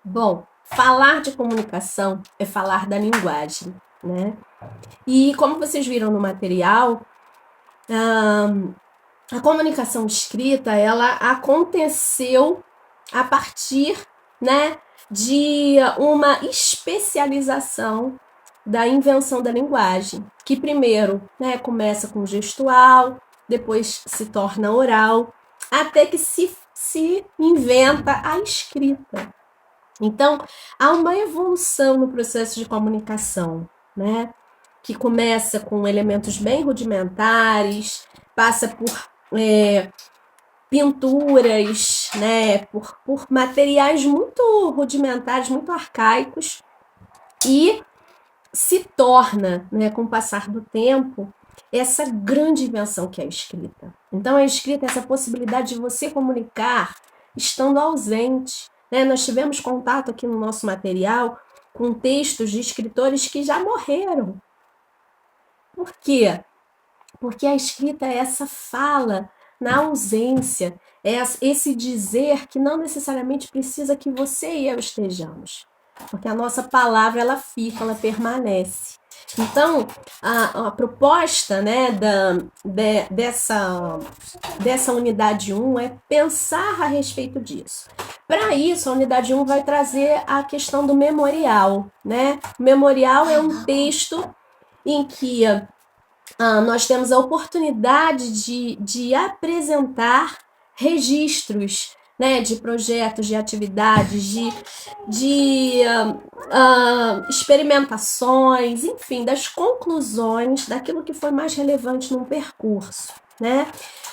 Bom, falar de comunicação é falar da linguagem, né? E como vocês viram no material, a comunicação escrita, ela aconteceu a partir, né, de uma especialização da invenção da linguagem, que primeiro, né, começa com gestual, depois se torna oral, até que se inventa a escrita. Então, há uma evolução no processo de comunicação, né? Que começa com elementos bem rudimentares, passa por pinturas, né? Por materiais muito rudimentares, muito arcaicos, e se torna, né, com o passar do tempo, essa grande invenção que é a escrita. Então, a escrita é essa possibilidade de você comunicar estando ausente. Né? Nós tivemos contato aqui no nosso material com textos de escritores que já morreram. Por quê? Porque a escrita é essa fala na ausência, é esse dizer que não necessariamente precisa que você e eu estejamos. Porque a nossa palavra, ela fica, ela permanece. Então, a proposta, né, dessa unidade 1 é pensar a respeito disso. Para isso, a unidade 1 vai trazer a questão do memorial. Né? O memorial é um texto em que nós temos a oportunidade de apresentar registros, né, de projetos, de atividades, de experimentações, enfim, das conclusões daquilo que foi mais relevante num percurso. Né?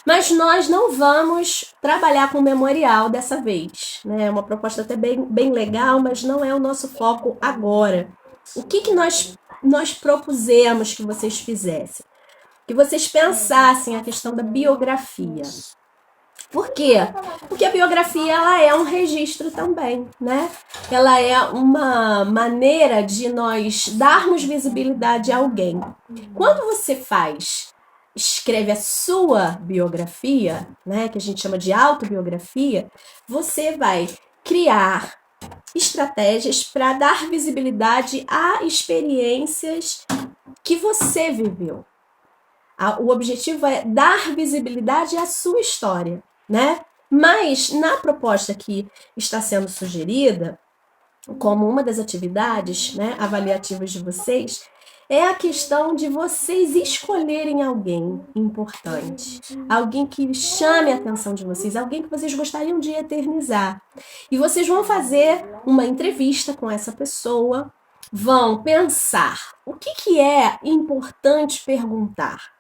Mas nós não vamos trabalhar com memorial dessa vez. Né? É uma proposta até bem legal, mas não é o nosso foco agora. O que nós propusemos que vocês fizessem? Que vocês pensassem a questão da biografia. Por quê? Porque a biografia, ela é um registro também, né? Ela é uma maneira de nós darmos visibilidade a alguém. Quando você escreve a sua biografia, né, que a gente chama de autobiografia, você vai criar estratégias para dar visibilidade a experiências que você viveu. O objetivo é dar visibilidade à sua história, né? Mas na proposta que está sendo sugerida, como uma das atividades, né, avaliativas de vocês, é a questão de vocês escolherem alguém importante, alguém que chame a atenção de vocês, alguém que vocês gostariam de eternizar. E vocês vão fazer uma entrevista com essa pessoa, vão pensar o que é importante perguntar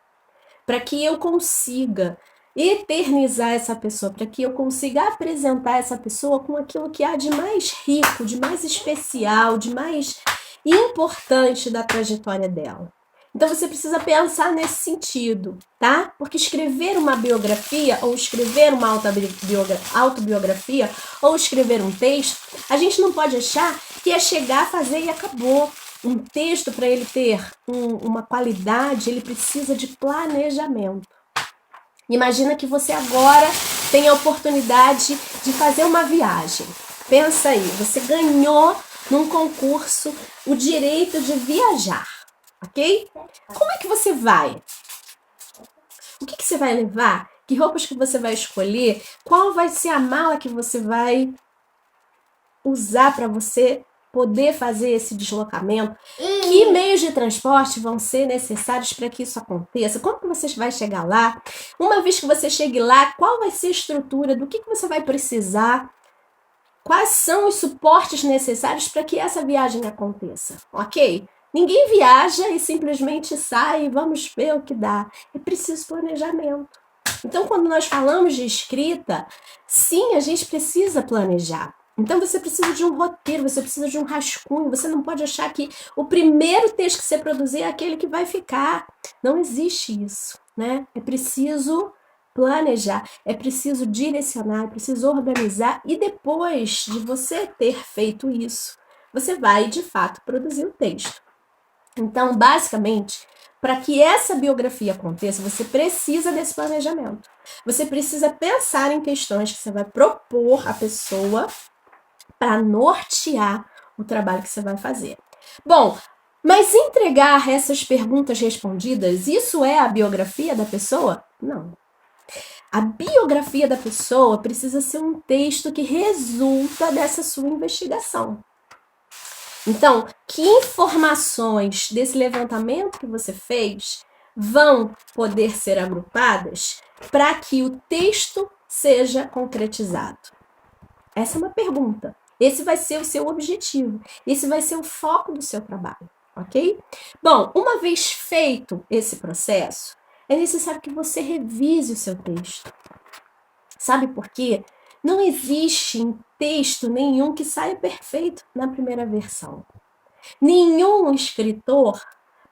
para que eu consiga eternizar essa pessoa, para que eu consiga apresentar essa pessoa com aquilo que há de mais rico, de mais especial, de mais importante da trajetória dela. Então você precisa pensar nesse sentido, tá? Porque escrever uma biografia, ou escrever uma autobiografia, ou escrever um texto, a gente não pode achar que é chegar, fazer e acabou. Um texto, para ele ter uma qualidade, ele precisa de planejamento. Imagina que você agora tem a oportunidade de fazer uma viagem. Pensa aí, você ganhou num concurso o direito de viajar, ok? Como é que você vai? O que você vai levar? Que roupas que você vai escolher? Qual vai ser a mala que você vai usar para você poder fazer esse deslocamento? Que meios de transporte vão ser necessários para que isso aconteça? Como que você vai chegar lá? Uma vez que você chegue lá, qual vai ser a estrutura? Do que você vai precisar? Quais são os suportes necessários para que essa viagem aconteça? Ok? Ninguém viaja e simplesmente sai e vamos ver o que dá. É preciso planejamento. Então, quando nós falamos de escrita, sim, a gente precisa planejar. Então você precisa de um roteiro, você precisa de um rascunho, você não pode achar que o primeiro texto que você produzir é aquele que vai ficar. Não existe isso, né? É preciso planejar, é preciso direcionar, é preciso organizar, e depois de você ter feito isso, você vai de fato produzir o texto. Então, basicamente, para que essa biografia aconteça, você precisa desse planejamento. Você precisa pensar em questões que você vai propor à pessoa para nortear o trabalho que você vai fazer. Bom, mas entregar essas perguntas respondidas, isso é a biografia da pessoa? Não. A biografia da pessoa precisa ser um texto que resulta dessa sua investigação. Então, que informações desse levantamento que você fez vão poder ser agrupadas para que o texto seja concretizado? Essa é uma pergunta. Esse vai ser o seu objetivo. Esse vai ser o foco do seu trabalho, ok? Bom, uma vez feito esse processo, é necessário que você revise o seu texto. Sabe por quê? Não existe texto nenhum que saia perfeito na primeira versão. Nenhum escritor,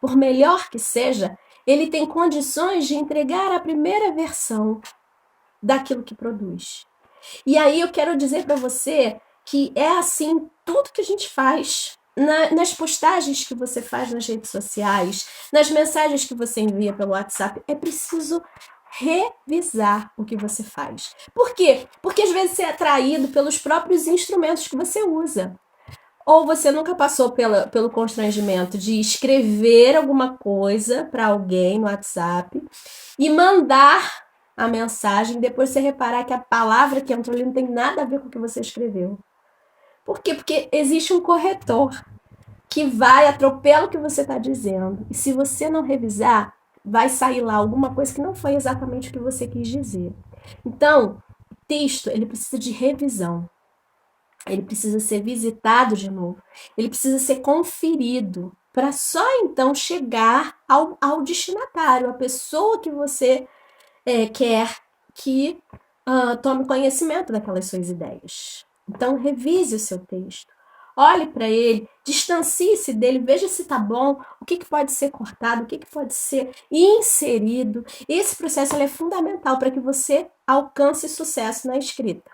por melhor que seja, ele tem condições de entregar a primeira versão daquilo que produz. E aí eu quero dizer para você que é assim tudo que a gente faz. Nas postagens que você faz nas redes sociais, nas mensagens que você envia pelo WhatsApp, é preciso revisar o que você faz. Por quê? Porque às vezes você é atraído pelos próprios instrumentos que você usa. Ou você nunca passou pelo constrangimento de escrever alguma coisa para alguém no WhatsApp e mandar a mensagem, depois você reparar que a palavra que entrou ali não tem nada a ver com o que você escreveu. Por quê? Porque existe um corretor que atropela o que você está dizendo. E se você não revisar, vai sair lá alguma coisa que não foi exatamente o que você quis dizer. Então, o texto, ele precisa de revisão. Ele precisa ser visitado de novo. Ele precisa ser conferido para só então chegar ao destinatário, a pessoa que você quer que tome conhecimento daquelas suas ideias. Então, revise o seu texto. Olhe para ele, distancie-se dele, veja se está bom, o que pode ser cortado, o que pode ser inserido. Esse processo é fundamental para que você alcance sucesso na escrita.